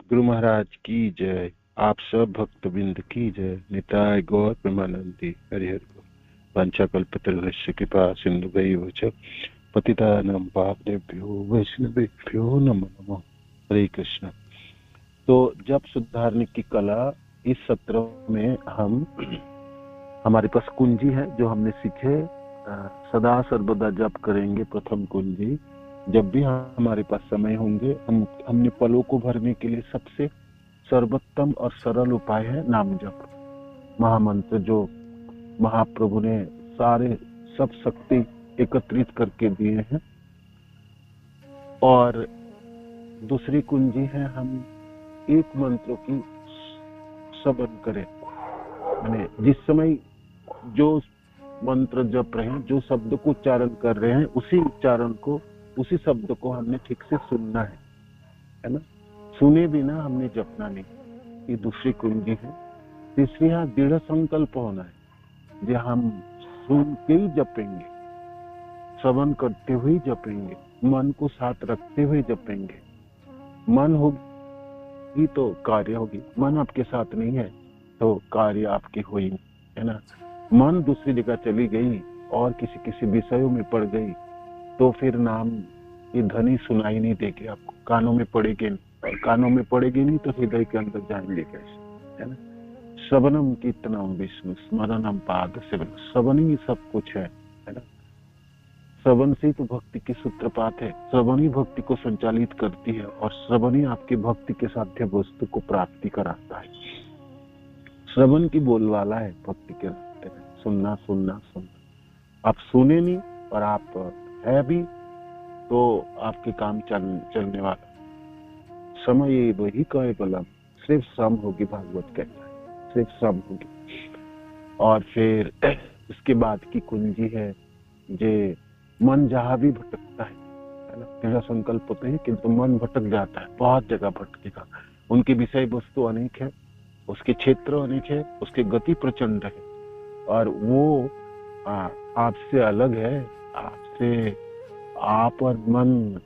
गुरु महाराज की जय। आप सब भक्त बिंद की जय। निताय गौर प्रेमानंदी हरिहर पंचकल्पतरुश्य कृपा सिंधुभैव च पतितानां पावनेभ्यो वैष्णवेभ्यो नमो नमः। हरे कृष्ण। तो जप सुधारने की कला, इस सत्र में हमारे पास कुंजी है जो हमने सीखे। सदा सर्वदा जप करेंगे। प्रथम कुंजी, जब भी हमारे पास समय होंगे, हमने पलों को भरने के लिए सबसे सर्वोत्तम और सरल उपाय है नाम जप, महामंत्र, जो महाप्रभु ने सारे सब शक्ति एकत्रित करके दिए हैं। और दूसरी कुंजी है, हम एक मंत्र की श्रवण करें, यानी जिस समय जो मंत्र जप रहे हैं, जो शब्द को उच्चारण कर रहे हैं, उसी उच्चारण को, उसी शब्द को हमने ठीक से सुनना है ना। सुने बिना हमने जपना नहीं, ये दूसरी कुंजी है। तीसरी है दृढ़ संकल्प होना है, जो हम सुन के ही जपेंगे, श्रवण करते हुए जपेंगे, मन को साथ रखते हुए जपेंगे। मन होगी तो कार्य होगी, मन आपके साथ नहीं है तो कार्य आपके हो ही नहीं, है ना। मन दूसरी जगह चली गई और किसी विषयों में पड़ गई तो फिर नाम की ध्वनि सुनाई नहीं देगी आपको, कानों में पड़ेगी नहीं, और कानों में पड़ेगी नहीं तो हृदय के अंदर जाएंगे कैसे, है ना। श्रवणम कीर्तनम विष्णु स्मरणम पाद सेवन, श्रवण ही सब कुछ है ना। श्रवण से तो भक्ति की सूत्रपात है, श्रवण ही भक्ति को संचालित करती है, और श्रवण ही आपकी भक्ति के साध्य वस्तु को प्राप्ति कराता है। श्रवण की बोलवाला है भक्ति के रास्ते में, सुनना सुनना सुनना। आप सुने नहीं और आप है भी तो आपके काम चलने वाला। समय वही कहे बलम, सिर्फ श्रम होगी, भागवत कहता है, सिर्फ श्रम होगी। और फिर उसके बाद की कुंजी है, जे मन जहां भी भटकता है ना, तेरा संकल्प होते हैं किंतु मन भटक जाता है, बहुत जगह भटकेगा। उनकी विषय वस्तु अनेक है, उसके क्षेत्र अनेक है, उसकी गति प्रचंड है, और वो आपसे अलग है। आपसे आप और मन,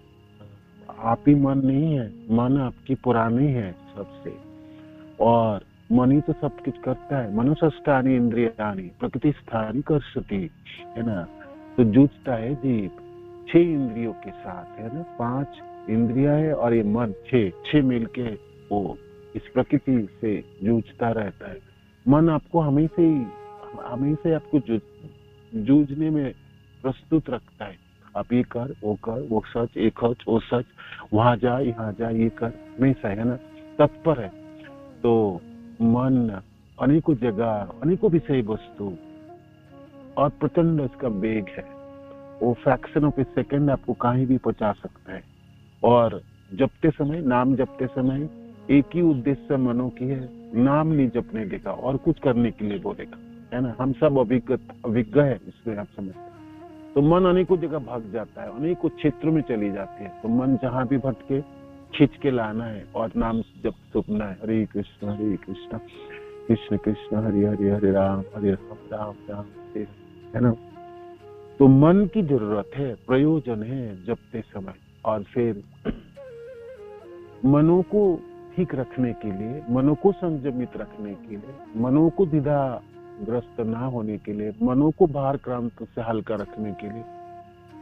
आप ही मन नहीं है, मन आपकी पुरानी है सबसे, और मन ही तो सब कुछ करता है। मनुष्यस्थानी इंद्रियानी प्रकृति स्थानी कर्षति, है ना। तो जूझता है जीव 6 इंद्रियों के साथ, है ना। 5 इंद्रिया है और ये मन 6 मिलके वो इस प्रकृति से जूझता रहता है। मन आपको हमेशा आपको जूझने में प्रस्तुत रखता है। आप ये कर, वो सच, ये खच, वो सच, वहां जा, यहाँ जा, ये कर, हमेशा, है ना, तत्पर है। तो मन अनेकों जगह, अनेकों विषय वस्तु, और प्रचंड इसका वेग है। वो फ्रैक्शन ऑफ ए सेकेंड आपको कहीं भी पहुंचा सकता है। और जपते समय, नाम जपते समय एक ही उद्देश्य मनो की है, नाम नहीं जपने देगा और कुछ करने के लिए बोलेगा, है ना। हम सब अभिज्ञ है, इसलिए आप समझते हैं। तो मन अनेकों जगह भाग जाता है, अनेकों क्षेत्रों में चली जाती है। तो मन जहां भी भटके खींच के लाना है और नाम जप सुनना है। हरे कृष्ण कृष्ण कृष्ण हरे हरे, हरे राम राम राम हरे, है ना। तो मन की जरूरत है, प्रयोजन है जपते समय। और फिर मनों को ठीक रखने के लिए, मनों को संयमित रखने के लिए, मनों को द्विधाग्रस्त ना होने के लिए, मनों को भार क्रांत से हल्का रखने के लिए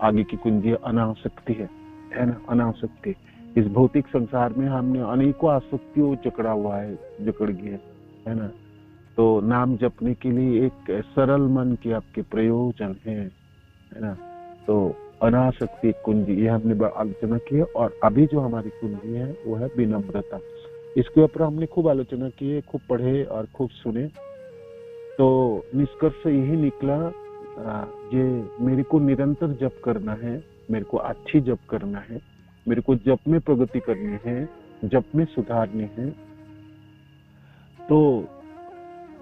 आगे की कुंजी अनासक्ति है ना। अनासक्ति, इस भौतिक संसार में हमने अनेकों आसक्तियों जकड़ा हुआ है, जकड़ गए, है ना। तो नाम जपने के लिए एक सरल मन की आपके प्रयोजन है ना। तो अनासक्ति कुंजी, ये हमने आलोचना की है। और अभी जो हमारी कुंजी है वो है विनम्रता। इसके ऊपर हमने खूब आलोचना की है, खूब पढ़े और खूब सुने। तो निष्कर्ष यही निकला, ये मेरे को निरंतर जप करना है, मेरे को अच्छी जप करना है, मेरे को जप में प्रगति करनी है, जप में सुधारनी है। तो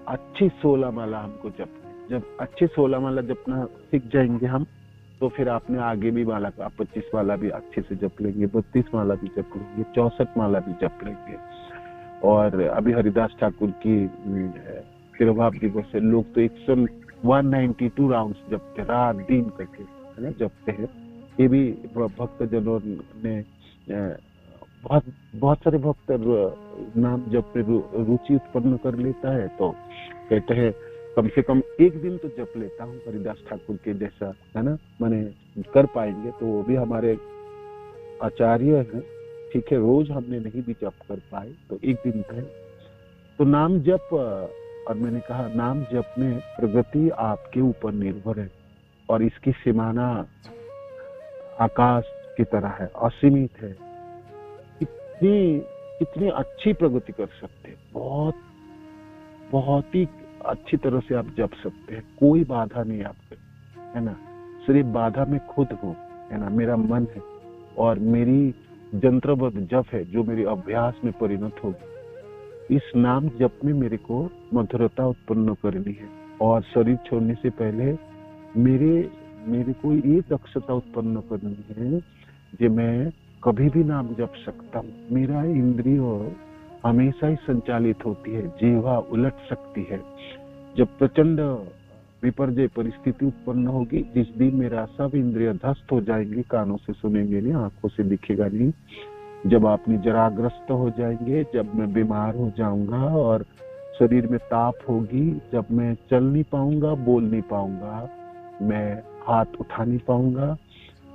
अच्छी 16 माला हमको जपनी। जब अच्छी 16 माला जपना सीख जाएंगे हम, तो फिर आपने आगे भी माला, आप 25 माला भी अच्छे से जप लेंगे, 32 माला भी जप लेंगे, 64 माला भी जप लेंगे। और अभी हरिदास ठाकुर की तिरुभाव दिवस है, लोग तो 192 राउंड्स जपते, रात दिन करके, है ना, जपते हैं। ये भी भक्त जनों ने बहुत बहुत सारे भक्त नाम जप में रुचि उत्पन्न कर लेता है, तो कहते हैं कम से कम एक दिन तो जप लेता हूँ हरिदास ठाकुर के जैसा, है ना, माने कर पाएंगे तो वो भी हमारे आचार्य हैं, ठीक है, रोज हमने नहीं भी जप कर पाए तो एक दिन है। तो नाम जप, और मैंने कहा नाम जप में प्रगति आपके ऊपर निर्भर है, और इसकी सीमाना आकाश की तरह है, असीमित है। इतनी इतनी अच्छी प्रगति कर सकते हैं, बहुत बहुत ही अच्छी तरह से आप जप सकते हैं, कोई बाधा नहीं आपके, है ना। सिर्फ बाधा में खुद हूँ, है ना, मेरा मन है और मेरी जंत्रबद्ध जप है जो मेरे अभ्यास में परिणत होगी। इस नाम जप में मेरे को मधुरता उत्पन्न करनी है, और शरीर छोड़ने से पहले मेरे को ये दक्षता उत्पन्न करनी है जो मैं कभी भी नाम जप सकता हूँ। मेरा इंद्रिय हमेशा ही संचालित होती है, जीवा उलट सकती है। जब प्रचंड विपर्जय परिस्थिति उत्पन्न होगी, जिस दिन मेरा सब इंद्रिय ध्वस्त हो जाएंगे, कानों से सुनेंगे नहीं, आंखों से दिखेगा नहीं, जब आप निजराग्रस्त हो जाएंगे, जब मैं बीमार हो जाऊंगा और शरीर में ताप होगी, जब मैं चल नहीं पाऊंगा, बोल नहीं पाऊंगा, मैं हाथ उठा नहीं पाऊंगा,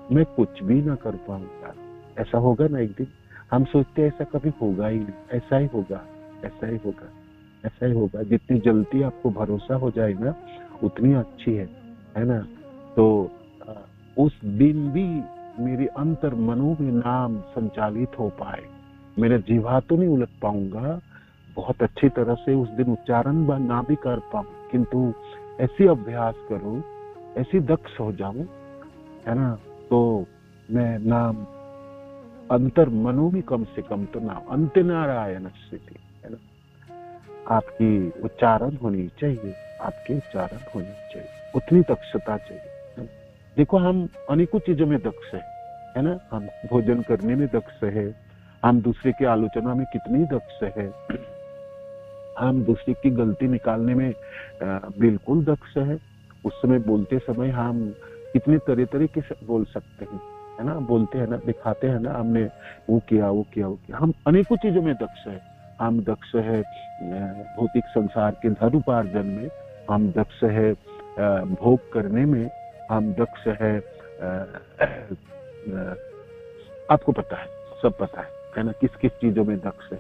मैं कुछ भी ना कर पाऊंगा, ऐसा होगा ना एक दिन। हम सोचते हैं ऐसा कभी होगा ही नहीं, ऐसा ही होगा, ऐसा ही होगा, ऐसा ही होगा। जितनी जल्दी आपको भरोसा हो जाएगा उतनी अच्छी है ना। तो उस दिन भी मेरे अंतर मनो में नाम संचालित हो पाए, मेरा जीवा तो नहीं उलट पाऊंगा बहुत अच्छी तरह से, उस दिन उच्चारण ना भी कर पाऊं, किंतु ऐसी अभ्यास करूं, ऐसी दक्ष हो जाऊं, है ना, तो मैं नाम अंतर मनो में कम से कम तो नाम अंत नारायण स्थिति, है ना, आपकी उच्चारण होनी चाहिए, आपके उच्चारण होनी चाहिए, उतनी दक्षता चाहिए। देखो हम अनेकों चीजों में दक्ष है ना, हम भोजन करने में दक्ष है, हम दूसरे की आलोचना में कितनी दक्ष है, हम दूसरे की गलती निकालने में बिल्कुल दक्ष है। उस समय बोलते समय हम कितने तरह के बोल सकते हैं, है ना, बोलते हैं ना, दिखाते हैं ना, हमने वो किया वो किया वो किया। हम अनेकों चीजों में दक्ष है। हम दक्ष है भौतिक संसार के धन उपार्जन में, हम दक्ष है भोग करने में, हम दक्ष है आपको पता है, सब पता है ना, किस किस चीजों में दक्ष है।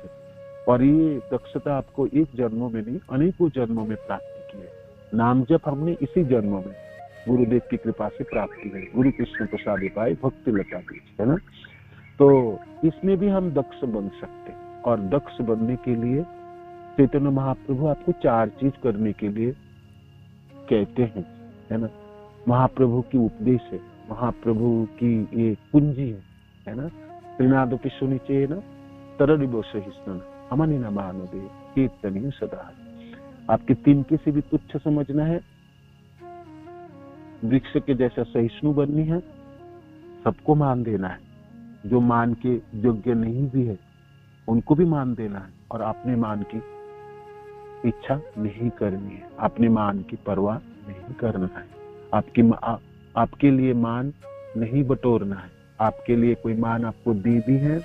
और ये दक्षता आपको एक जन्मों में नहीं, अनेकों जन्मों में प्राप्त की है। नाम जप हमने इसी जन्मों में गुरुदेव की कृपा से प्राप्त की है। गुरु कृष्ण प्रसाद पाए भक्ति लता बीज, है ना। तो इसमें भी हम दक्ष बन सकते हैं, और दक्ष बनने के लिए चैतन्य महाप्रभु आपको 4 चीज करने के लिए कहते हैं, है ना। महाप्रभु की उपदेश है, महाप्रभु की ये कुंजी है ना। त्रिनादपि सुनिचेन तरडिबो सहिष्णुना अमनि न मानदे कीर्तनीय सदा। आपके 3 किसी भी तुच्छ समझना है, वृक्ष के जैसा सहिष्णु बननी है, सबको मान देना है, जो मान के योग्य नहीं भी है उनको भी मान देना है, और अपने मान की इच्छा नहीं करनी है, अपने मान की परवाह नहीं करना है, आपके लिए मान नहीं बटोरना है। आपके लिए कोई मान आपको दी भी है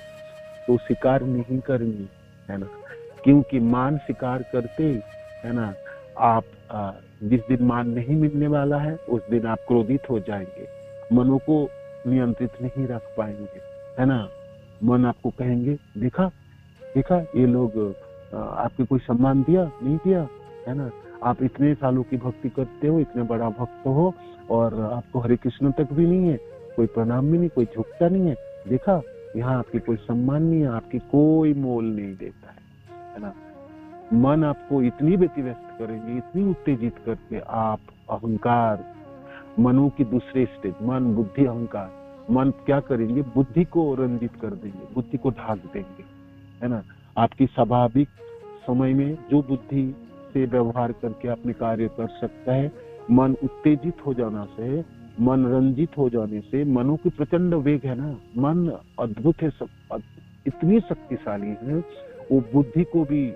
तो स्वीकार नहीं करनी है ना, क्योंकि मान स्वीकार करते, है ना, आप जिस दिन मान नहीं मिलने वाला है उस दिन आप क्रोधित हो जाएंगे, मनों को नियंत्रित नहीं रख पाएंगे, है ना। मन आपको कहेंगे देखा देखा ये लोग आपके कोई सम्मान दिया नहीं दिया, है ना, आप इतने सालों की भक्ति करते हो, इतने बड़ा भक्त हो, और आपको हरे कृष्ण तक भी नहीं है, कोई प्रणाम भी नहीं, कोई झुकता नहीं है, देखा यहाँ आपकी कोई सम्मान नहीं है, आपकी कोई मोल नहीं देता है ना। मन आपको इतनी व्यतिव्यस्त करेंगे, इतनी उत्तेजित करके आप अहंकार, मनो की दूसरे स्टेज, मन बुद्धि अहंकार, मन क्या करेंगे, बुद्धि को रंजित कर देंगे, बुद्धि को ढाक देंगे, है ना। आपकी स्वाभाविक समय में जो बुद्धि से व्यवहार करके अपने कार्य कर सकता है, मन उत्तेजित हो जाना से, मन रंजित हो जाने से, मनो की प्रचंड वेग है ना, मन अद्भुत है, सब इतनी शक्तिशाली है, वो बुद्धि को भी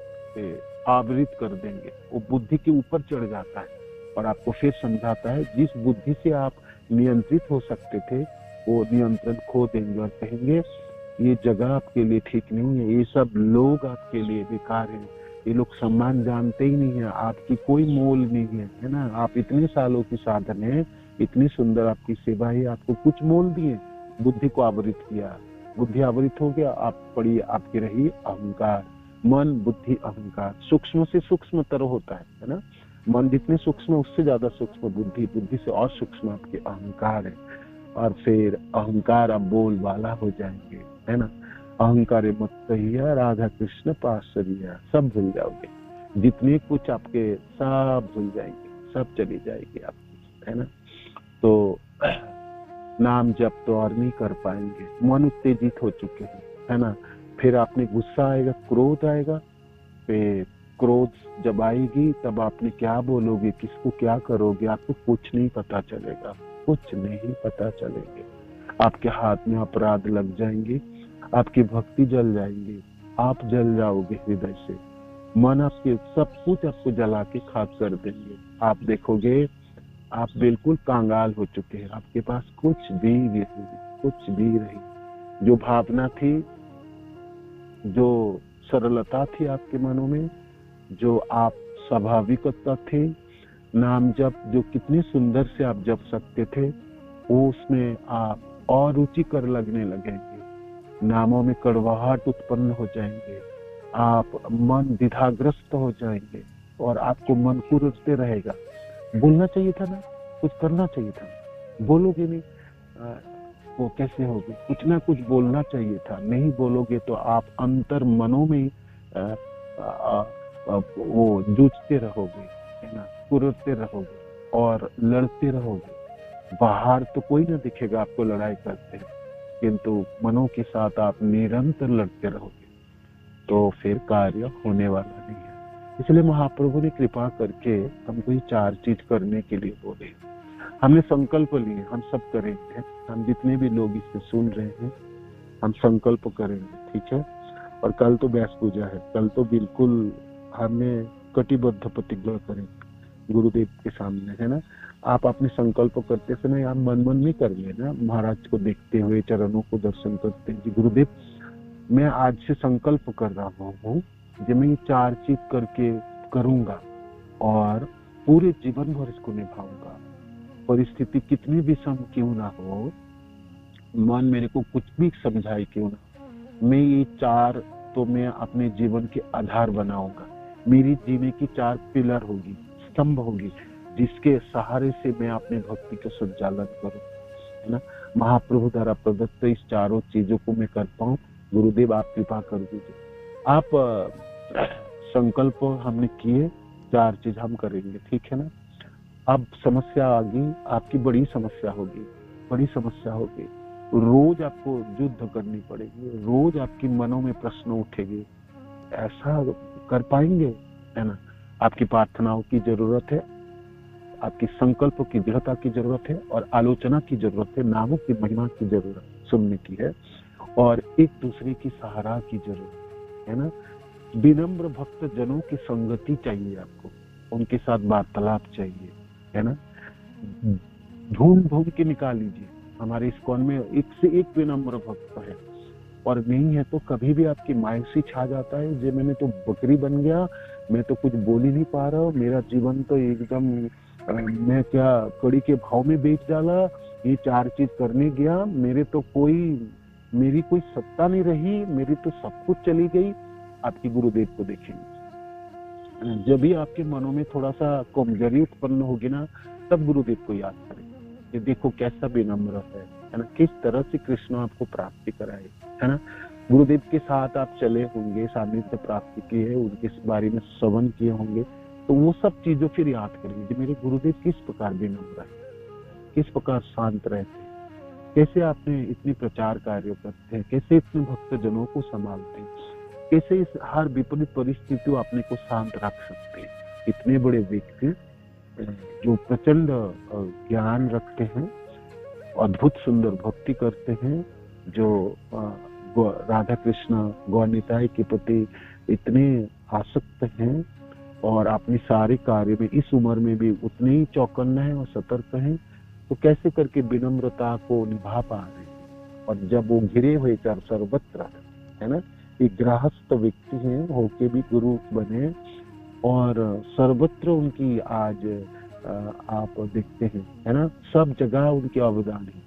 आवृत कर देंगे, वो बुद्धि के ऊपर चढ़ जाता है और आपको फिर समझाता है जिस बुद्धि से आप नियंत्रित हो सकते थे वो नियंत्रण खो देंगे और कहेंगे ये जगह आपके लिए ठीक नहीं है, ये सब लोग आपके लिए बेकार हैं, ये लोग सम्मान जानते ही नहीं है, आपकी कोई मोल नहीं है ना। आप इतने सालों की साधन है, इतनी सुंदर आपकी सेवा है, आपको कुछ मोल दिए, बुद्धि को आवृत किया, बुद्धि आवृत हो गया, आप पड़ी आपकी रही अहंकार। मन, बुद्धि, अहंकार सूक्ष्म से सूक्ष्मतर होता है ना। मन जितने सूक्ष्म उससे ज्यादा सूक्ष्म बुद्धि, बुद्धि से और सूक्ष्म आपके अहंकार है। और फिर अहंकार अब बोल वाला हो जाएंगे, है ना। अहंकार मत कहिया राधा कृष्ण पासरिया, सब भूल जाओगे, जितने कुछ आपके सब भूल जाएंगे, सब चली जाएगी आपकी, है ना। तो नाम जप तो और नहीं कर पाएंगे, मन उत्तेजित हो चुके हैं, है ना। फिर आपने गुस्सा आएगा, क्रोध आएगा, फिर क्रोध जब आएगी तब आपने क्या बोलोगे, किसको क्या करोगे, आपको कुछ नहीं पता चलेगा, कुछ नहीं पता चलेंगे। आपके हाथ में अपराध लग जाएंगे, आपकी भक्ति जल जाएंगी, आप जल जाओगे हृदय से, मन आपके सब कुछ आपको जला के खाक कर देंगे। आप देखोगे आप बिल्कुल कांगाल हो चुके हैं, आपके पास कुछ भी नहीं, कुछ भी नहीं। जो भावना थी, जो सरलता थी आपके मनों में, जो आप स्वाभाविकता थे, नाम जप जो कितनी सुंदर से आप जप सकते थे, वो उसमें आप और रुचिकर लगने लगेंगे, नामों में कड़वाहट उत्पन्न हो जाएंगे, आप मन द्विधाग्रस्त हो जाएंगे और आपको मन कुरते रहेगा। बोलना चाहिए था ना, कुछ करना चाहिए था, बोलोगे नहीं, वो कैसे होगी, कुछ ना कुछ बोलना चाहिए था, नहीं बोलोगे तो आप अंतर मनों में वो जूझते रहोगे, है ना, कुरते रहोगे और लड़ते रहोगे। बाहर तो कोई ना दिखेगा आपको लड़ाई करते, किंतु मनों के साथ आप निरंतर लड़ते रहोगे, तो फिर कार्य होने वाला नहीं है। इसलिए महाप्रभु ने कृपा करके हमको ये 4 चीज करने के लिए बोले। हमने संकल्प लिए, हम सब करेंगे, हम जितने भी लोग इससे सुन रहे हैं हम संकल्प करेंगे, ठीक है। और कल तो व्यास पूजा है, कल तो बिल्कुल हमें कटिबद्ध प्रतिज्ञा करेंगे गुरुदेव के सामने, है ना। आप अपने संकल्प करते समय आप मन मन में कर लेना, महाराज को देखते हुए, चरणों को दर्शन करते हैं, गुरुदेव मैं आज से संकल्प कर रहा हूँ जब मैं ये 4 चीज करके करूंगा और पूरे जीवन भर इसको निभाऊंगा, परिस्थिति कितनी विषम क्यों ना हो, मन मेरे को कुछ भी समझाए क्यों ना, मैं ये 4 तो मैं अपने जीवन के आधार बनाऊंगा। मेरी जीने की 4 पिलर होगी, स्तंभ होगी, जिसके सहारे से मैं अपने भक्ति का संचालन करूं, है ना। महाप्रभु द्वारा प्रदत्त इस 4 चीजों को मैं कर पाऊं, गुरुदेव आप कृपा कर दीजिए। आप संकल्प हमने किए, 4 चीज हम करेंगे, ठीक है ना। अब समस्या आ गई, आपकी बड़ी समस्या होगी, बड़ी समस्या होगी, रोज आपको युद्ध करनी पड़ेगी, रोज आपकी मनों में प्रश्न उठेंगे, ऐसा कर पाएंगे, है ना। आपकी प्रार्थनाओं की जरूरत है, आपकी संकल्प की दृढ़ता की जरूरत है, और आलोचना की जरूरत है, नामों की महिमा की जरूरत सुनने की है, और एक दूसरे की सहारा की जरूरत है ना। विनम्र भक्त जनों की संगति चाहिए आपको, उनके साथ वार्तालाप चाहिए, है ना। ढूंढ ढूंढ के निकाल लीजिए, हमारे इस्कॉन में एक से एक विनम्र भक्त है, और नहीं है तो कभी भी आपकी मायूसी छा जाता है, जे मैंने तो बकरी बन गया, मैं तो कुछ बोल ही नहीं पा रहा हूँ, मेरा जीवन तो एकदम मैं क्या कड़ी के भाव में बेच डाला, ये 4 चीज करने गया, मेरी कोई सत्ता नहीं रही, मेरी तो सब कुछ चली गई। आपकी गुरुदेव को देखेंगे, जब भी आपके मनों में थोड़ा सा कमजोरी उत्पन्न होगी ना, तब गुरुदेव को याद करें कि देखो कैसा विनम्र है ना, किस तरह से कृष्ण आपको प्राप्ति कराए, है ना। गुरुदेव के साथ आप चले होंगे, सानिध्य प्राप्ति की है, उनके बारे में श्रवण किए होंगे, तो वो सब चीजों फिर याद करेंगे, मेरे गुरुदेव किस प्रकार विनम्र है, किस प्रकार शांत रहते हैं, कैसे आपने इतनी प्रचार कार्य करते हैं, कैसे इतने भक्त जनों को संभालते हैं, कैसे इस हर विपरीत परिस्थितियों अपने को शांत रख सकते हैं। इतने बड़े व्यक्ति जो प्रचंड ज्ञान रखते हैं, अद्भुत सुंदर भक्ति करते हैं, जो राधा कृष्ण गौनिताई के प्रति इतने आसक्त हैं, और अपने सारे कार्य में इस उम्र में भी उतने ही चौकन्ना है और सतर्क हैं, तो कैसे करके विनम्रता को निभा पा रहे हैं, और जब वो घिरे हुए चार सर्वत्र, है ना, एक गृहस्थ व्यक्ति हैं होके भी गुरु बने, और सर्वत्र उनकी आज आप देखते हैं, है ना, सब जगह उनके अवदान है।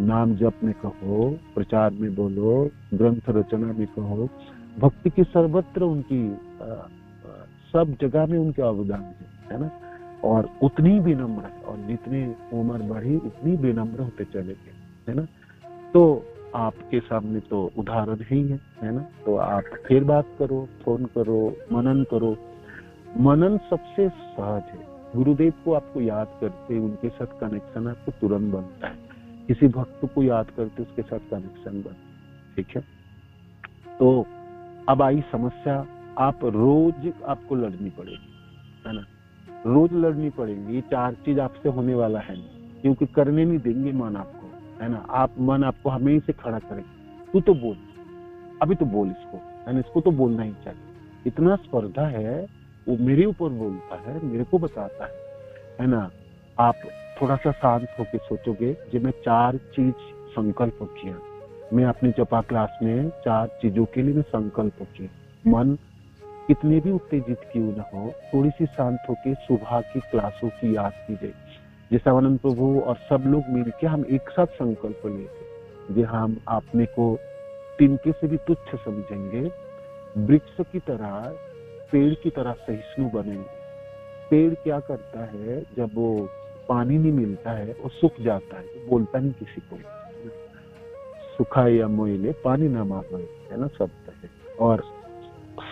नाम जप में कहो, प्रचार में बोलो, ग्रंथ रचना में कहो, भक्ति के सर्वत्र उनकी सब जगह में उनके अवदान है ना। और उतनी विनम्र है, और जितनी उम्र बढ़ी उतनी विनम्र होते चले गए, है ना। तो आपके सामने तो उदाहरण ही है ना। तो आप फिर बात करो, फोन करो, मनन करो। मनन सबसे सहज है। गुरुदेव को आपको याद करते उनके साथ कनेक्शन आपको तुरंत बनता है। किसी भक्त को याद करते उसके साथ कनेक्शन बनता, ठीक है। तो अब आई समस्या, आप रोज आपको लड़नी पड़ेगी, है ना, रोज लड़नी पड़ेगी। ये चार चीज आपसे होने वाला है नहीं, क्योंकि करने नहीं देंगे मन आपको, है ना। आप मन आपको हमेशा खड़ा करेगा, तू तो बोल, अभी तो बोल इसको, है ना, इसको तो बोलना ही चाहिए। इतना स्पर्धा है, वो मेरे ऊपर बोलता है, मेरे को बताता है ना। आप थोड़ा सा शांत होकर सोचोगे, जब मैं चार चीज संकल्प किया, मैं अपनी जपा क्लास में चार चीजों के लिए मैं संकल्प किया। मन कितने भी उत्तेजित क्यों न हो, थोड़ी सी शांत होकर सुबह की क्लासों की याद कीजिए। जैसा आनंद प्रभु और सब लोग मिलकर हम एक साथ संकल्प लेते, जो हम अपने को तिनके से भी तुच्छ समझेंगे, वृक्ष की तरह, पेड़ की तरह सहिष्णु बनेंगे। पेड़ क्या करता है, जब वो पानी नहीं मिलता है वो सूख जाता है, वो बोलता नहीं किसी को, सुखा या मोइले पानी ना मांगे, है ना, शब्द है। और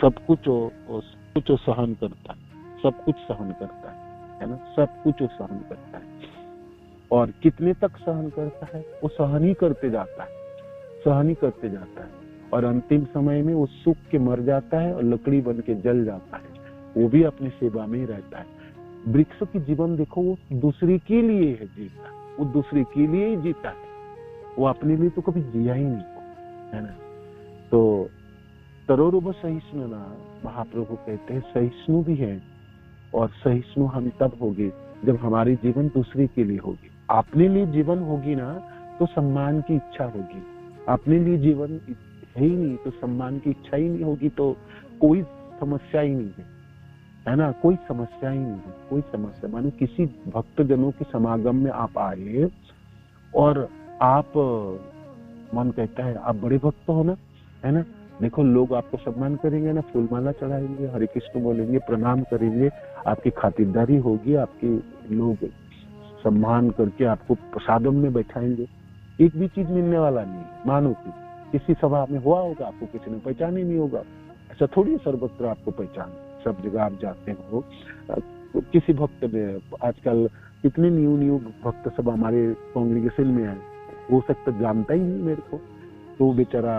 सब कुछ सहन करता है, सब कुछ सहन करता है ना, सब कुछ वो सहन करता है। और कितने तक सहन करता है, वो सहन ही करते जाता है, सहन ही करते जाता है। और अंतिम समय में वो सूख के मर जाता है और लकड़ी बन के जल जाता है, वो भी अपनी सेवा में ही रहता है। वृक्ष की जीवन देखो, वो दूसरे के लिए है जीता, वो दूसरे के लिए ही जीता है, वो अपने लिए तो कभी जिया ही नहीं, है ना। तो तरोरुब सहिष्णु ना, महाप्रभु कहते हैं सहिष्णु भी है, और सहिष्णु हम तब होगी जब हमारी जीवन दूसरे के लिए होगी। अपने लिए जीवन होगी ना तो सम्मान की इच्छा होगी, अपने लिए जीवन है ही नहीं तो सम्मान की इच्छा ही नहीं होगी, तो कोई समस्या ही नहीं है ना, कोई समस्या ही नहीं है, कोई समस्या। मानो किसी भक्त जनों के समागम में आप आए और आप, मन कहता है आप बड़े भक्त हो ना, है ना, देखो लोग आपको सम्मान करेंगे ना, फूलमाला चढ़ाएंगे, हरे कृष्ण बोलेंगे, प्रणाम करेंगे, आपकी खातिरदारी होगी, आपके लोग सम्मान करके आपको प्रसादम में बैठाएंगे। एक भी चीज मिलने वाला नहीं है। मानो कि किसी सभा में हुआ होगा, आपको किसी ने पहचान ही नहीं होगा, ऐसा थोड़ी सर्वत्र आपको पहचान, सब जगह आप जाते हो। किसी भक्त ने, आजकल कितने न्यू भक्त सब हमारे कांग्रेगेशन में है, हो सकता जानता ही नहीं मेरे को, तो बेचारा,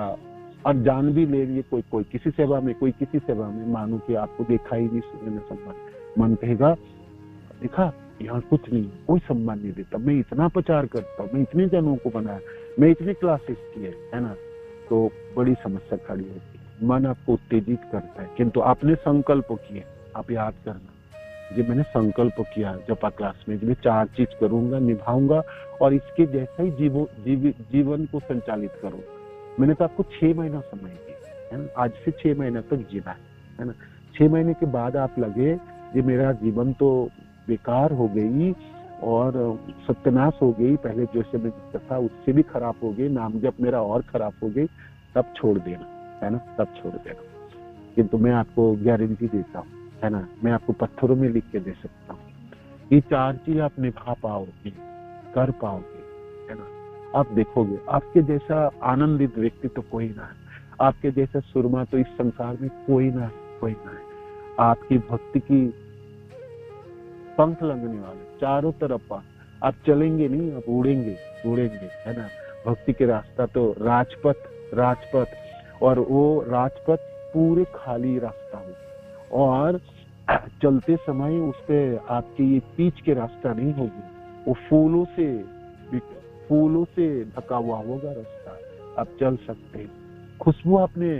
और जान भी लेंगे कोई किसी सेवा में, कोई किसी सेवा में, मानो कि आपको देखा ही नहीं, सुनने सम्मान, मन कहेगा देखा यहाँ कुछ नहीं, कोई सम्मान नहीं देता, मैं इतना प्रचार करता हूँ, मैं इतने जनों को बनाया, मैं इतने क्लासेस किए, है ना। तो बड़ी समस्या खड़ी होती है, मन आपको उत्तेजित करता है। किंतु आपने संकल्प किए, आप याद करना, जब मैंने संकल्प किया जपा क्लास में, मैं चार चीज करूंगा, निभाऊंगा और इसके जैसा ही जीवन को संचालित करूंगा। मैंने तो आपको 6 महीना समय दिया, है ना, आज से 6 महीना तक जीना है ना। 6 महीने के बाद आप लगे ये मेरा जीवन तो बेकार हो गई और सत्यानाश हो गई, पहले जैसे मैं था उससे भी खराब हो गई, नाम जब मेरा और खराब हो गई, तब छोड़ देना, है ना, तब छोड़ देना। किंतु मैं आपको गारंटी देता हूँ, है ना, मैं आपको पत्थरों में लिख के दे सकता हूँ, ये चार चीज आप निभा पाओगे, कर पाओगे, है ना। आप देखोगे आपके जैसा आनंदित व्यक्ति तो कोई ना है, आपके जैसा सुरमा तो इस संसार में कोई ना है, कोई ना है। आपकी भक्ति की पंख लगने वाले चारों तरफ आप चलेंगे नहीं, आप उड़ेंगे, उड़ेंगे, है ना। भक्ति के रास्ता तो राजपथ, और वो राजपथ पूरे खाली रास्ता हो, और चलते समय उस पे आपकी ये पीच के रास्ता नहीं होगी, वो फूलों से ढका हुआ होगा रास्ता, आप चल सकते हैं। खुशबू अपने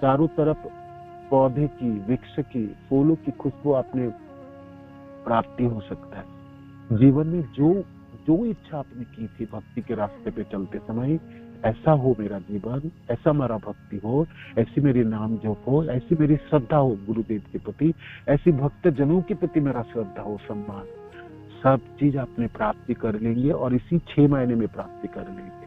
चारों तरफ, पौधे की, वृक्ष की, फूलों की खुशबू आपने प्राप्ति हो सकता है। जीवन में जो इच्छा आपने की थी भक्ति के रास्ते पे चलते समय, ऐसा हो मेरा जीवन, ऐसा मेरा भक्ति हो, ऐसी मेरी नाम जप हो, ऐसी मेरी श्रद्धा हो गुरुदेव के प्रति, ऐसी भक्त जनों के प्रति मेरा श्रद्धा हो, सम्मान, सब चीज आपने प्राप्ति कर लेंगे और इसी 6 महीने में प्राप्ति कर लेंगे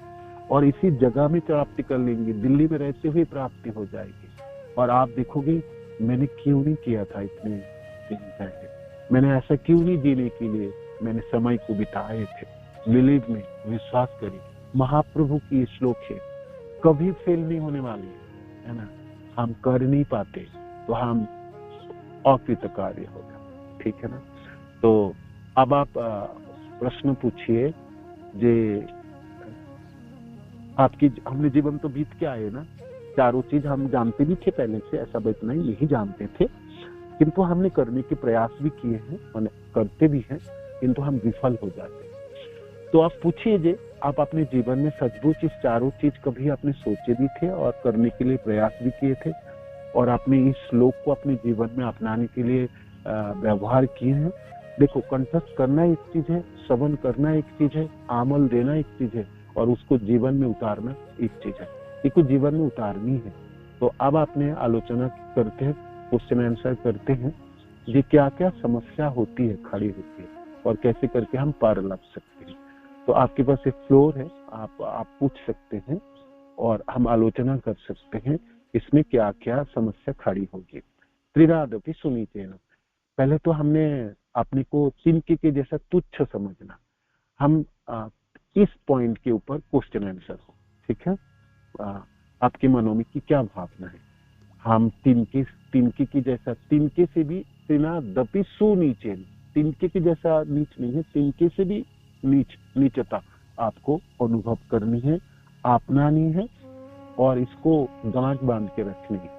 और इसी जगह में प्राप्ति कर लेंगे, दिल्ली में रहते हुए प्राप्ति हो जाएगी। और आप देखोगे मैंने क्यों नहीं किया था इतने दिन पहले, मैंने ऐसा क्यों नहीं जीने के लिए मैंने समय को बिताए थे। बिलीव में, विश्वास करिए, महाप्रभु की श्लोक है, कभी फेल नहीं होने वाली है ना। हम कर नहीं पाते तो हम अकृतकार्य होगा, ठीक है ना। तो अब आप प्रश्न पूछिए। जे आपकी हमने जीवन तो बीत के आए ना, चारों चीज हम जानते भी थे पहले से, ऐसा बात नहीं जानते थे, किंतु हमने करने के प्रयास भी किए हैं, मैंने करते भी हैं, किंतु हम विफल हो जाते हैं। तो आप पूछिए जे आप अपने जीवन में सचमुच इस चारों चीज कभी आपने सोचे भी थे और करने के लिए प्रयास भी किए थे और आपने इस श्लोक को अपने जीवन में अपनाने के लिए व्यवहार किए हैं। देखो, कंठस्थ करना एक चीज है, श्रवण करना एक चीज है, अमल देना एक चीज है और उसको जीवन में उतारना एक चीज है। ये कुछ जीवन में उतारनी है। तो अब आपने आलोचना करते हैं, क्वेश्चन आंसर करते हैं, ये क्या क्या समस्या होती है, खड़ी होती है और कैसे करके हम पार लग सकते हैं। तो आपके पास एक फ्लोर है, आप पूछ सकते हैं और हम आलोचना कर सकते हैं इसमें क्या क्या समस्या खड़ी होगी। त्रिरादपि सुनीचेन, पहले तो हमने अपने को तिनके के जैसा तुच्छ समझना, हम इस पॉइंट के ऊपर क्वेश्चन आंसर हो, ठीक है। आपके मनों में की क्या भावना है, हम तिनके की जैसा, तिनके से भी त्रिनादपि सुनीचेन, तिनके के जैसा नीच नहीं है, तिनके से भी नीचता आपको अनुभव करनी है, अपनानी है और इसको गांठ बांध के रखनी है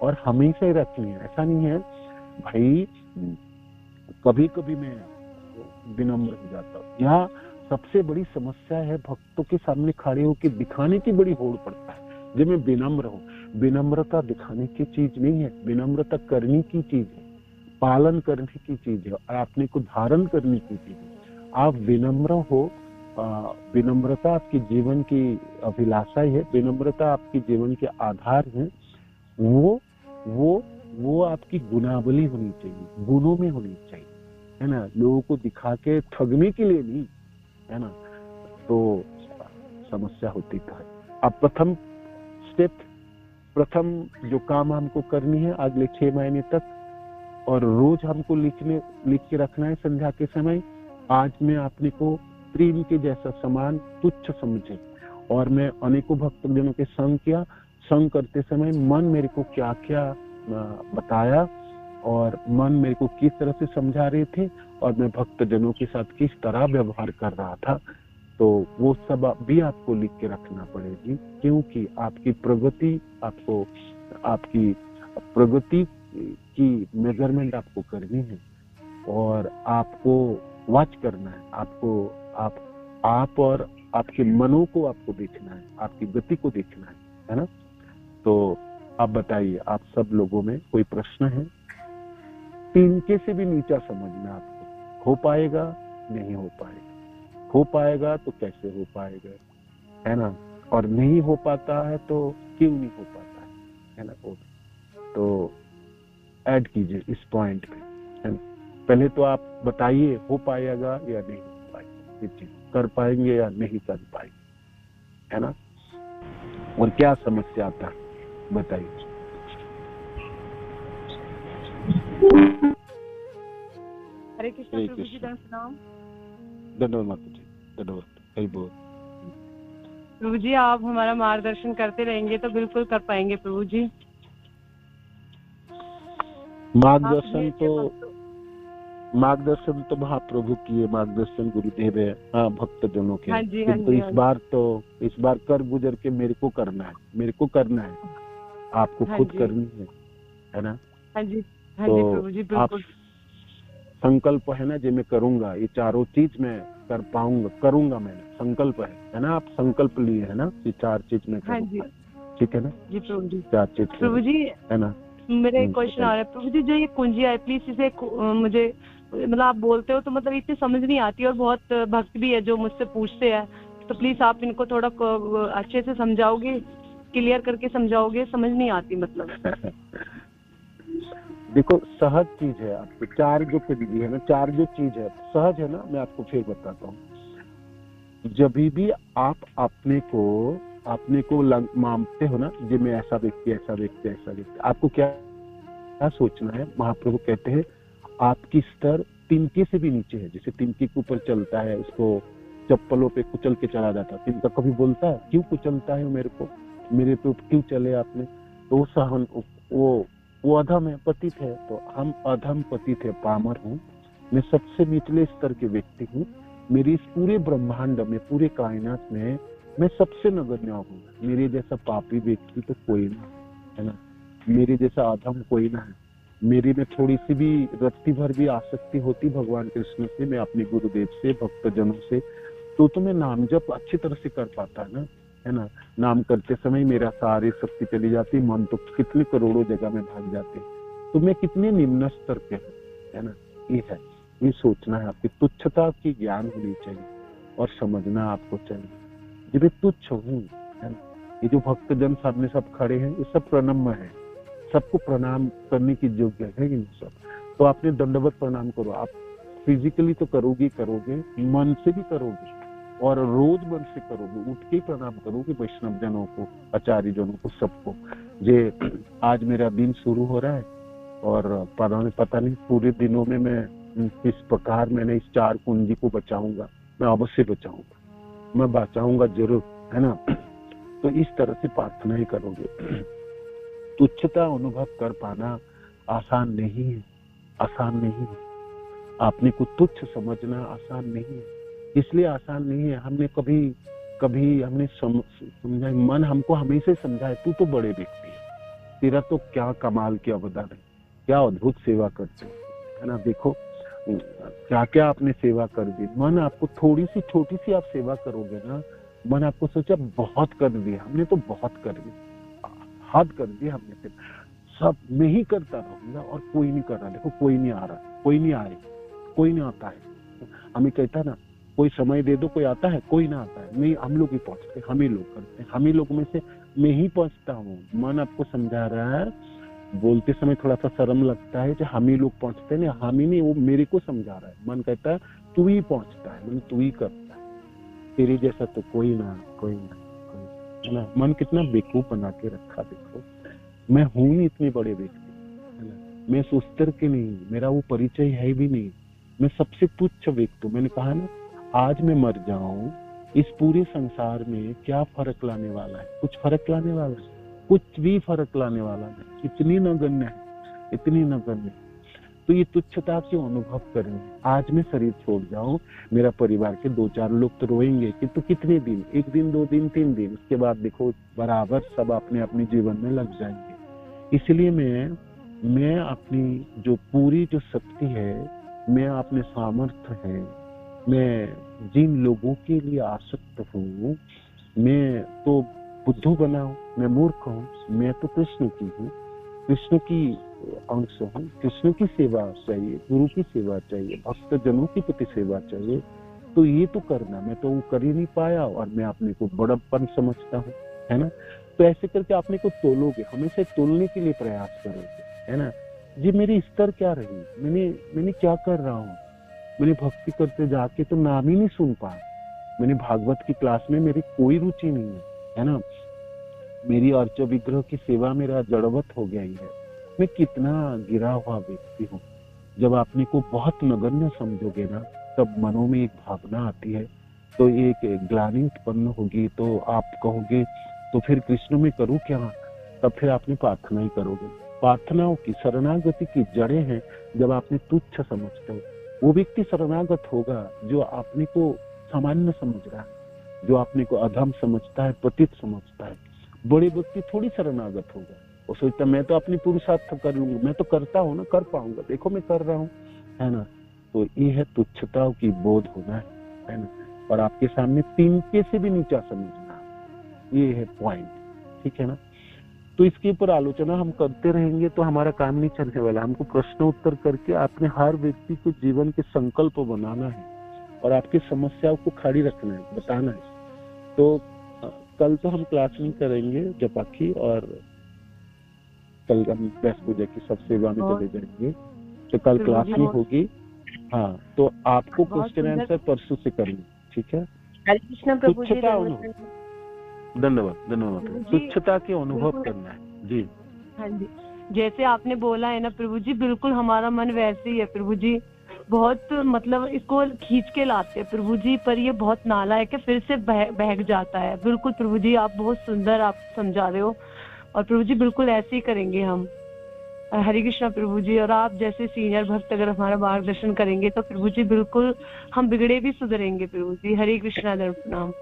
और हमेशा ही रखनी है। ऐसा नहीं है भाई कभी कभी मैं विनम्र हो जाता हूँ। यहाँ सबसे बड़ी समस्या है भक्तों के सामने खड़े होकर दिखाने की बड़ी होड़ पड़ता है जब मैं विनम्र हूँ। विनम्रता दिखाने की चीज नहीं है, विनम्रता करने की चीज है, पालन करने की चीज है और अपने को धारण करने की चीज है। आप विनम्र हो, विनम्रता आपके जीवन की अभिलाषा है, विनम्रता आपके जीवन के आधार है। वो आपकी गुणावली होनी चाहिए, गुणों में होनी चाहिए, है ना। लोगों को दिखा के ठगने के लिए नहीं, है ना। तो समस्या होती है। अब प्रथम जो काम हमको करनी है अगले 6 महीने तक, और रोज हमको लिख के रखना है संध्या के समय, आज मैं अपने को प्रेम के जैसा समान तुच्छ समझे और मैं अनेकों भक्तजनों के संग करते समय मन मेरे को क्या क्या बताया और मन मेरे को किस तरह से समझा रहे थे और मैं भक्तजनों के साथ किस तरह व्यवहार कर रहा था, तो वो सब भी आपको लिख के रखना पड़ेगी, क्योंकि आपकी प्रगति की मेजरमेंट आपको करनी है और आपको वॉच करना है, आप और आपके मनों को आपको देखना है, आपकी गति को देखना है ना। तो आप बताइए, आप सब लोगों में कोई प्रश्न है? तिनके से भी नीचा समझना आपको, हो पाएगा नहीं हो पाएगा, हो पाएगा तो कैसे हो पाएगा, है ना, और नहीं हो पाता है तो क्यों नहीं हो पाता है ना। तो ऐड कीजिए इस पॉइंट पे, है ना। पहले तो आप बताइए हो पाएगा या नहीं हो पाएगा, ये चीज कर पाएंगे या नहीं कर पाएंगे, है ना, और क्या समस्या आता है बताइए। हरे कृष्ण प्रभु जी, धन्यवाद माता जी, धन्यवाद। हरि बोल। प्रभु जी, आप हमारा मार्गदर्शन करते रहेंगे तो बिल्कुल कर पाएंगे प्रभु जी। मार्गदर्शन तो महाप्रभु की है, मार्गदर्शन गुरुदेव है, हाँ, भक्तजनों के। किंतु इस बार कर गुजर के मेरे को करना है, आपको खुद करनी है ना। हाँ जी तो प्रभु जी, बिल्कुल। संकल्प है ना, जो मैं करूंगा, ये चारों चीज मैं कर पाऊंगा, करूंगा, मैंने संकल्प है ना। आप संकल्प लिए है ना, ये 4 चीज में करूंगा, ठीक है ना जी प्रभु जी। 4 चीज प्रभु जी, है ना। मेरा एक क्वेश्चन आ रहा है प्रभु जी, जो ये कुंजी है प्लीज इसे मुझे मतलब आप बोलते हो तो मतलब इतनी समझ नहीं आती और बहुत भक्त भी है जो मुझसे पूछते हैं, तो प्लीज आप इनको थोड़ा अच्छे से समझाओगे, क्लियर करके समझाओगे, समझ नहीं आती मतलब। देखो सहज चीज है, आपके चार जो कुंजी है ना, चार जो चीज है सहज है ना, मैं आपको फिर बताता हूँ। जब भी आप अपने को मानते हो ना, जी मैं ऐसा व्यक्ति ऐसा व्यक्ति ऐसा व्यक्ति, आपको क्या सोचना है। महाप्रभु कहते हैं आपकी स्तर तिनके से भी नीचे है। जैसे तिनके के ऊपर चलता है, उसको चप्पलों पे कुचल के चला जाता है, तिनका कभी बोलता है क्यों कुचलता है मेरे पे क्यों चले आपने? तो सहन वो अधम है, पतित है। तो हम अधम पतित है, पामर हूँ, मैं सबसे निचले स्तर के व्यक्ति हूँ। मेरी इस पूरे ब्रह्मांड में, पूरे कायनात में मैं सबसे नगण्य हूँ। मेरे जैसा पापी व्यक्ति तो कोई ना है ना, मेरे जैसा अधम कोई ना है। मेरी में थोड़ी सी भी रत्ती भर भी आसक्ति होती भगवान कृष्ण से, मैं अपने गुरुदेव से, भक्तजनों से, तो मैं नाम जप अच्छी तरह से कर पाता ना, है ना। नाम करते समय मेरा सारी शक्ति चली जाती, मन तो कितने करोड़ों जगह में भाग जाते। तो मैं कितने निम्न स्तर पे हूँ, है ना। ये सोचना है। आपकी तुच्छता की ज्ञान होनी चाहिए और समझना आपको चाहिए, जब मैं तुच्छ हूँ, है ना। ये जो भक्तजन सामने सब खड़े हैं, ये सब प्रणम्य है, सबको प्रणाम करने की योग्य है इन सब। तो आपने दंडवत प्रणाम करो। आप फिजिकली तो करोगे, मन से भी करोगे, और रोज मन से करोगे, उठ के प्रणाम करोगे वैष्णव जनों को, आचार्य जनों को, सबको। जे आज मेरा दिन शुरू हो रहा है और पता नहीं पूरे दिनों में मैं किस प्रकार मैंने इस चार कुंजी को बचाऊंगा। मैं अवश्य बचाऊंगा, मैं बचाऊंगा जरूर, है ना। तो इस तरह से प्रार्थना ही करोगे। तुच्छता अनुभव कर पाना आसान नहीं है, आसान नहीं है। आपने को तुच्छ समझना आसान नहीं है। इसलिए आसान नहीं है, हमने कभी हमने समझा, मन हमको हमेशा समझाए तू तो बड़े व्यक्ति है, तेरा तो क्या कमाल की अवदान है, क्या अद्भुत सेवा करते हो, है ना। देखो क्या क्या आपने सेवा कर दी। मन आपको थोड़ी सी छोटी सी आप सेवा करोगे ना, मन आपको सोचा बहुत कर दिया हमने, तो बहुत कर दिया, हद कर दिया हमने, फिर सब मैं ही करता रहूंगा और कोई नहीं कर रहा। देखो कोई नहीं आ रहा, कोई नहीं आए, कोई नहीं आता है। हमें कहता है ना कोई समय दे दो, कोई आता है, कोई ना आता है। नहीं, हम लोग ही पहुंचते, हम ही लोग करते हैं, हम ही लोग में से मैं ही पहुंचता हूँ। मन आपको समझा रहा है, बोलते समय थोड़ा सा शर्म लगता है कि हम ही लोग पहुंचते हैं, हम ही नहीं, वो मेरे को समझा रहा है। मन कहता है तू ही पहुंचता है, मन तू ही करता है, तेरे जैसा तो कोई ना, कोई ना, कोई, है ना। मन कितना बेवकूफ बना के रखा। देखो मैं हूं नहीं इतने बड़े व्यक्ति, है ना। मैं सोचतर के नहीं, मेरा वो परिचय है भी नहीं, मैं सबसे तुच्छ व्यक्ति। मैंने कहा ना, आज मैं मर जाऊं, इस पूरे संसार में क्या फर्क लाने वाला है? कुछ फर्क लाने वाला है? कुछ भी फर्क लाने वाला नहीं। इतनी नगण्य है, इतनी नगण्य। तो ये तुच्छता के अनुभव करें। आज मैं शरीर छोड़ जाऊं, मेरा परिवार के 2-4 लोग तो रोएंगे कि तो कितने दिन, 1 दिन 2 दिन 3 दिन, उसके बाद देखो बराबर सब अपने अपने जीवन में लग जाएंगे। इसलिए मैं अपनी जो पूरी जो शक्ति है, मैं अपने सामर्थ्य है, मैं जिन लोगों के लिए आसक्त हूँ, मैं तो बुद्धू बना हूँ, मैं मूर्ख हूँ, मैं तो कृष्ण की हूँ, कृष्ण की अंश हूँ। कृष्ण की सेवा चाहिए, गुरु की सेवा चाहिए, भक्त जनों की प्रति सेवा चाहिए। तो ये तो करना, मैं तो वो कर ही नहीं पाया और मैं अपने को बड़प्पन समझता हूँ, है ना। तो ऐसे करके अपने को तोलोगे, हमेशा तोलने के लिए प्रयास करोगे, है ना। जी मेरी स्तर क्या रही, मैंने क्या कर रहा हूँ। मैंने भक्ति करते जाके तो नाम ही नहीं सुन पाया। मैंने भागवत की क्लास में मेरी कोई रुचि नहीं है ना। मेरी अर्च विग्रह की सेवा मेरा जड़वत हो गया ही है। मैं कितना गिरा हुआ व्यक्ति हूँ। जब आपने को बहुत नगण्य समझोगे ना, तब मनों में एक भावना आती है, तो एक ग्लानि उत्पन्न होगी। तो आप कहोगे तो फिर कृष्ण में करूँ क्या? तब फिर आपने प्रार्थना ही करोगे। प्रार्थनाओं की, शरणागति की जड़ें हैं जब आपने तुच्छ समझते हो। वो व्यक्ति शरणागत होगा जो आपने को सामान्य समझ रहा है, जो आपने को अधम समझता है, पतित समझता है। बड़े व्यक्ति थोड़ी शरणागत होगा, वो सोचता मैं तो अपनी पुरुषार्थ कर लूंगा, मैं तो करता हूँ ना, कर पाऊंगा, देखो मैं कर रहा हूँ, है ना। तो ये है तुच्छता की बोध होना, है ना। और आपके सामने तिनके से भी नीचा समझना, ये है पॉइंट, ठीक है ना। तो इसके ऊपर आलोचना हम करते रहेंगे तो हमारा काम नहीं चलने वाला। हमको प्रश्न उत्तर करके अपने हर व्यक्ति को जीवन के संकल्प बनाना है और आपकी समस्याओं को खड़ी रखना है, बताना है। तो कल तो हम क्लास नहीं करेंगे जपा की, और कल हम व्यास पूजा की सब सेवा में चले जाएंगे, तो कल क्लास नहीं होगी। हाँ, तो आपको क्वेश्चन आंसर परसों से करनी, ठीक है। हरे कृष्ण प्रभु जी। धन्यवाद धन्यवाद। स्वच्छता के अनुभव करना है जी। हाँ जी, जैसे आपने बोला है ना प्रभु जी, बिल्कुल हमारा मन वैसे ही है प्रभु जी। बहुत मतलब इसको खींच के लाते हैं प्रभु जी, पर ये बहुत नालायक है, फिर से बहक जाता है। बिल्कुल प्रभु जी, आप बहुत सुंदर आप समझा रहे हो, और प्रभु जी बिल्कुल ऐसे ही करेंगे हम। हरे कृष्णा प्रभु जी। और आप जैसे सीनियर भक्त अगर हमारा मार्गदर्शन करेंगे तो प्रभु जी बिल्कुल हम बिगड़े भी सुधरेंगे प्रभु जी। हरे कृष्णा प्रणाम।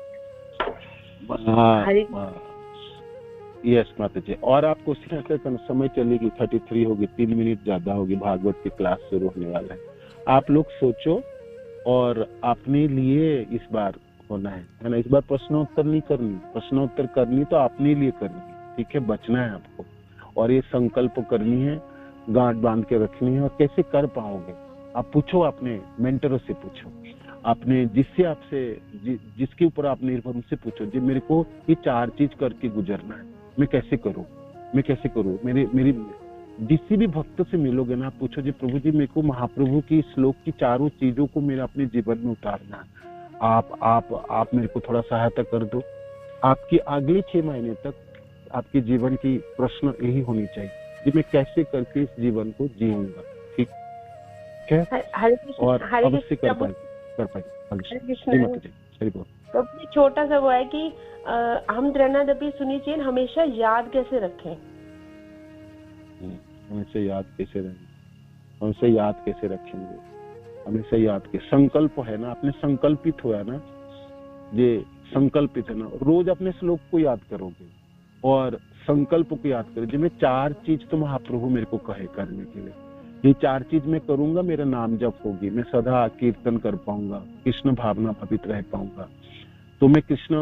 यस माता जी। और आप क्वेश्चन आंसर करना, समय चलेगी 33 होगी, 3 मिनट ज्यादा होगी, भागवत की क्लास शुरू होने वाला है। आप लोग सोचो और अपने लिए इस बार होना है ना। इस बार प्रश्नोत्तर नहीं करनी, प्रश्नोत्तर करनी तो अपने लिए करनी, ठीक है। बचना है आपको, और ये संकल्प करनी है, गांठ बांध के रखनी है। और कैसे कर पाओगे आप पूछो, अपने मेंटरों से पूछो, आपने जिससे आपसे जिसके ऊपर आप निर्भर, उनसे पूछो जी मेरे को ये 4 चीज करके गुजरना है, मैं कैसे करूं, मैं कैसे करूं। मेरी जिस भी भक्त से मिलोगे ना, आप पूछो जी प्रभु जी मेरे को महाप्रभु की श्लोक की 4 चीजों को मेरे अपने जीवन में उतारना है, आप मेरे को थोड़ा सहायता कर दो। आपकी अगले 6 महीने तक आपके जीवन की प्रश्न यही होनी चाहिए कि मैं कैसे करके इस जीवन को जीऊंगा, ठीक है। और अवश्य कर पाएंगे। तो छोटा सा वो है कि हम द्रणादपि सुनिचेन हमेशा याद कैसे रखें, हमेशा याद कैसे रहेंगे, हमेशा याद कैसे रखेंगे, हमेशा याद के संकल्प है ना, आपने संकल्पित हुआ ना, ये संकल्पित है ना, रोज अपने श्लोक को याद करोगे और संकल्प को याद करो। जिसमें 4 चीज तो महाप्रभु मेरे को कहे करने के लिए, ये 4 चीज मैं करूंगा, मेरा नाम जप होगी, मैं सदा कीर्तन कर पाऊंगा, कृष्ण भावना पवित्र रह पाऊंगा। तो मैं कृष्ण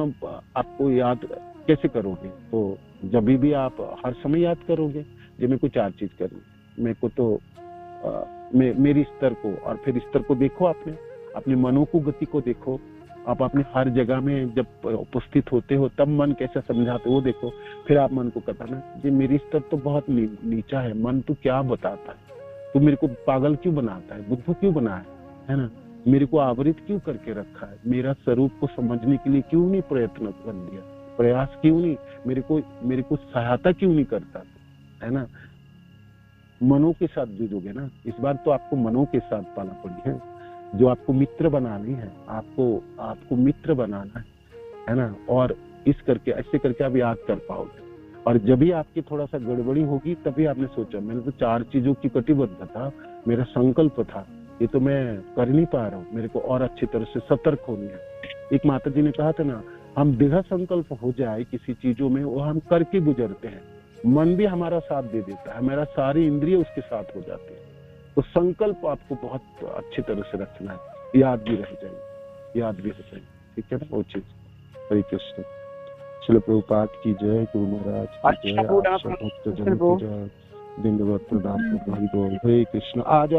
आपको याद कैसे करोगे, तो जब भी आप हर समय याद करोगे जो मेरे को 4 चीज करनी, मेरे को तो मेरी स्तर को, और फिर स्तर को देखो, आपने अपने मनो को गति को देखो, आप अपने हर जगह में जब उपस्थित होते हो तब मन कैसा समझाते हो देखो, फिर आप मन को बताना जी मेरी स्तर तो बहुत नीचा है, मन तो क्या बताता है, तू मेरे को पागल क्यों बनाता है, बुद्धू क्यों बनाया है ना, मेरे को आवृत क्यों करके रखा है, मेरा स्वरूप को समझने के लिए क्यों नहीं प्रयत्न कर लिया, प्रयास क्यों नहीं, मेरे को सहायता क्यों नहीं करता, है ना। मनो के साथ जुड़ोगे ना, इस बार तो आपको मनो के साथ पाना पड़ी है, जो आपको मित्र बनानी है, आपको मित्र बनाना है ना। और इस करके ऐसे करके आप याद कर पाओगे। और जब भी आपकी थोड़ा सा गड़बड़ी होगी तभी आपने सोचा मैंने तो 4 चीजों की कटिबद्ध था, मेरा संकल्प था, ये तो मैं कर नहीं पा रहा हूँ, मेरे को और अच्छी तरह से सतर्क होनी है। एक माता जी ने कहा था ना, हम दृढ़ संकल्प हो जाए किसी चीजों में, वो हम करके गुजरते हैं, मन भी हमारा साथ दे देता है, हमारा सारी इंद्रिय उसके साथ हो जाती है। तो संकल्प आपको बहुत अच्छी तरह से रखना है, याद भी रह जाएगी, ठीक है ना वो चीज। हरे कृष्ण। श्रील प्रभुपाद की जय, गुरु महाराज की जय, भक्त जन की जय, दंडवत प्रणाम। हरे कृष्ण। आज